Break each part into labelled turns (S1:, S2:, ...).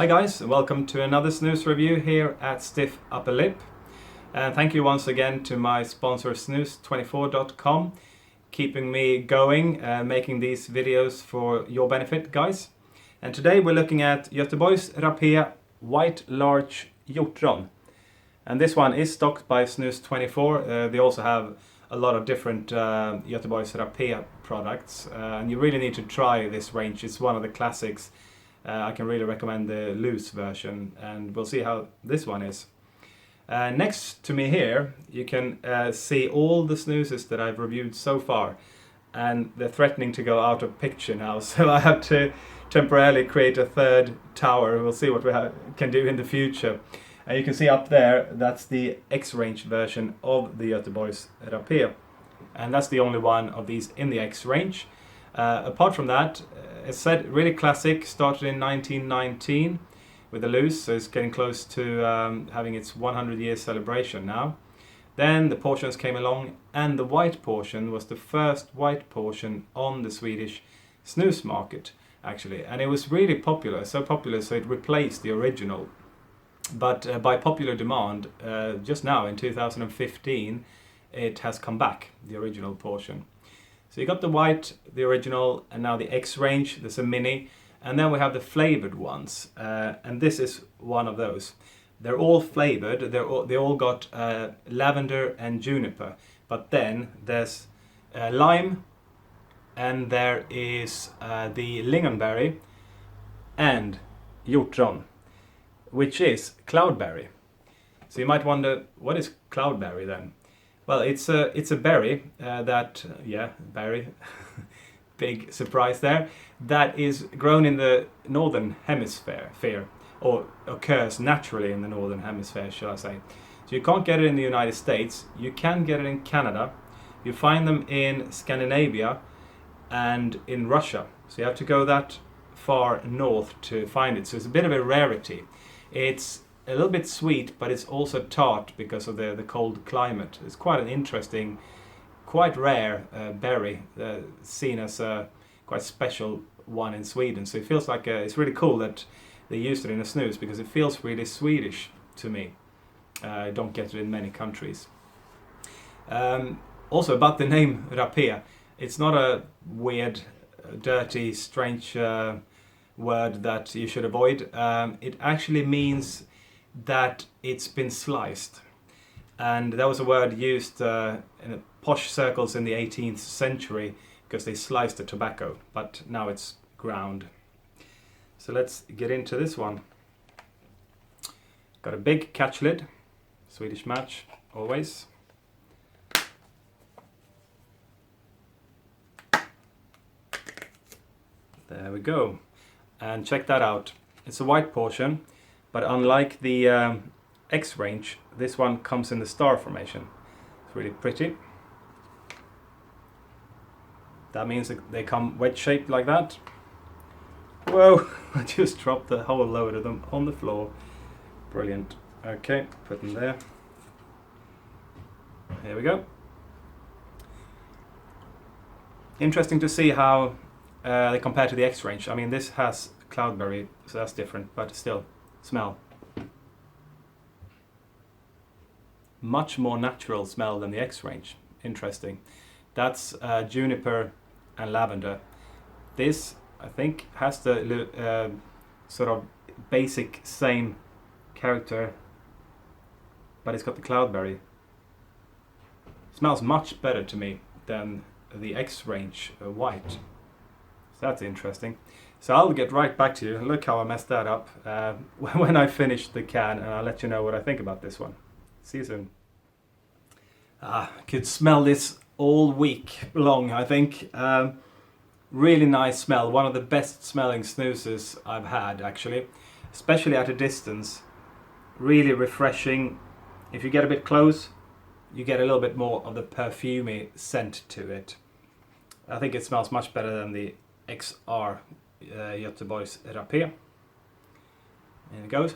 S1: Hi guys, welcome to another snus review here at Stiff Upper Lip. And thank you once again to my sponsor Snus24.com, keeping me going, making these videos for your benefit, guys. And today we're looking at Göteborgs Rapé White Large Hjortron. And this one is stocked by Snus24. They also have a lot of different Göteborgs Rapé products. And you really need to try this range. It's one of the classics. I can really recommend the loose version, and we'll see how this one is. Next to me here, you can see all the snoozes that I've reviewed so far, and they're threatening to go out of picture now, so I have to temporarily create a third tower. We'll see what we can do in the future. And you can see up there, that's the X-range version of the Göteborgs Rapé, and that's the only one of these in the X-range. Apart from that, it's said really classic, started in 1919 with the loose, so it's getting close to having its 100-year celebration now. Then the portions came along, and the white portion was the first white portion on the Swedish snus market, actually. And it was really popular, so it replaced the original. But by popular demand, just now in 2015, it has come back, the original portion. So you got the white, the original, and now the X-range, there's a mini, and then we have the flavored ones, and this is one of those. They're all flavored, they all got lavender and juniper, but then there's lime, and there is the lingonberry, and Hjortron, which is cloudberry. So you might wonder, what is cloudberry then? Well, it's a berry berry, big surprise there, that is grown in the northern hemisphere, or occurs naturally in the northern hemisphere, shall I say. So you can't get it in the United States, you can get it in Canada, you find them in Scandinavia and in Russia. So you have to go that far north to find it, so it's a bit of a rarity. It's a little bit sweet, but it's also tart because of the cold climate. It's quite an interesting, quite rare berry, seen as a quite special one in Sweden. So it feels like it's really cool that they used it in a snus, because it feels really Swedish to me. I don't get it in many countries. Also about the name Rapé, it's not a weird, dirty, strange word that you should avoid. It actually means that it's been sliced, and that was a word used in posh circles in the 18th century because they sliced the tobacco, but now it's ground. So let's get into this one. Got a big catch lid, Swedish match always. There we go, and check that out. It's a white portion, but unlike the X-range, this one comes in the star formation. It's really pretty. That means that they come wedge-shaped like that. Whoa, I just dropped the whole load of them on the floor. Brilliant. Okay, put them there. Here we go. Interesting to see how they compare to the X-range. I mean, this has cloudberry, so that's different, but still. Smell. Much more natural smell than the X-range. Interesting. That's juniper and lavender. This, I think, has the sort of basic same character, but it's got the cloudberry. Smells much better to me than the X-range white. So that's interesting. So I'll get right back to you. Look how I messed that up when I finish the can, and I'll let you know what I think about this one. See you soon. I could smell this all week long, I think. Really nice smell. One of the best smelling snoozes I've had, actually. Especially at a distance. Really refreshing. If you get a bit close, you get a little bit more of the perfumey scent to it. I think it smells much better than the XR Göteborgs Rapé. And it goes.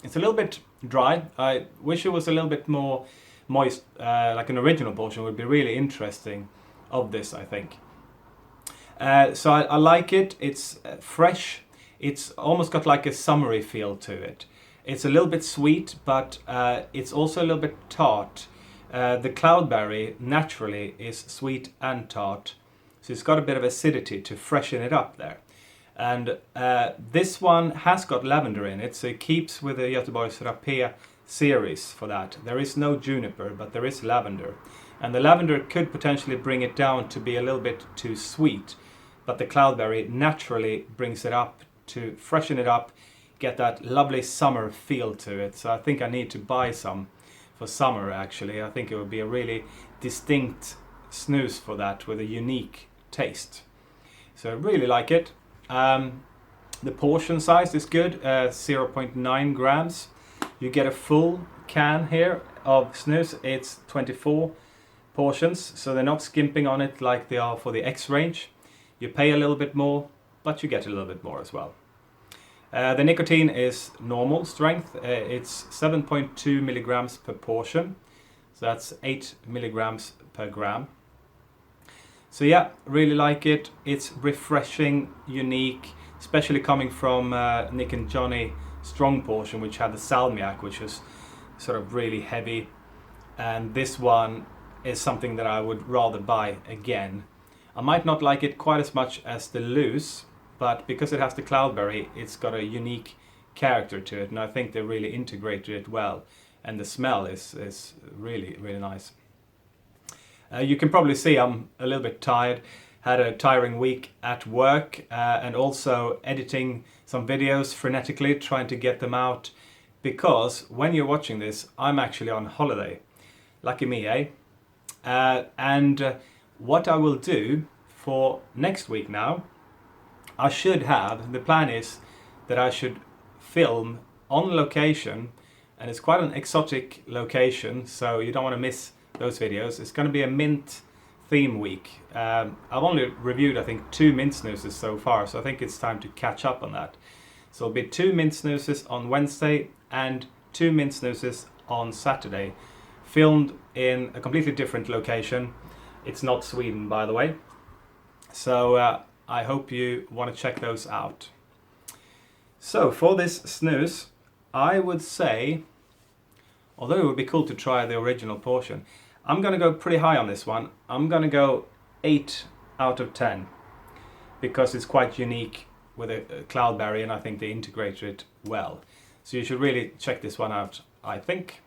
S1: It's a little bit dry. I wish it was a little bit more moist, like an original portion would be really interesting of this, I think. So I like it. It's fresh. It's almost got like a summery feel to it. It's a little bit sweet, but it's also a little bit tart. The cloudberry naturally is sweet and tart, so it's got a bit of acidity to freshen it up there. And this one has got lavender in it, so it keeps with the Göteborgs Rapé series for that. There is no juniper, but there is lavender. And the lavender could potentially bring it down to be a little bit too sweet, but the cloudberry naturally brings it up to freshen it up, get that lovely summer feel to it. So I think I need to buy some for summer actually. I think it would be a really distinct snus for that with a unique taste. So I really like it. The portion size is good, 0.9 grams. You get a full can here of snus. It's 24 portions, so they're not skimping on it like they are for the X range. You pay a little bit more, but you get a little bit more as well. The nicotine is normal strength. It's 7.2 milligrams per portion, so that's 8 milligrams per gram. So yeah, really like it. It's refreshing, unique, especially coming from Nick and Johnny strong portion, which had the salmiak, which is sort of really heavy. And this one is something that I would rather buy again. I might not like it quite as much as the loose, but because it has the cloudberry, it's got a unique character to it, and I think they really integrated it well. And the smell is really, really nice. You can probably see I'm a little bit tired. Had a tiring week at work and also editing some videos frenetically, trying to get them out, because when you're watching this, I'm actually on holiday. Lucky me, eh? What I will do for next week now, the plan is that I should film on location, and it's quite an exotic location, so you don't want to miss those videos. It's going to be a mint theme week. I've only reviewed, I think, 2 mint snoozes so far, so I think it's time to catch up on that. So it'll be 2 mint snoozes on Wednesday and 2 mint snoozes on Saturday, filmed in a completely different location. It's not Sweden, by the way. So I hope you want to check those out. So for this snus, I would say, although it would be cool to try the original portion, I'm going to go pretty high on this one. I'm going to go 8 out of 10, because it's quite unique with a cloudberry, and I think they integrated it well. So you should really check this one out, I think.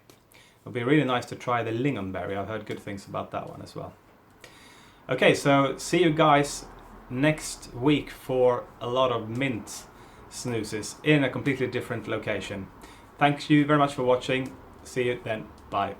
S1: It'll be really nice to try the lingonberry. I've heard good things about that one as well. Okay, so see you guys next week for a lot of mint snoozes in a completely different location. Thank you very much for watching. See you then. Bye.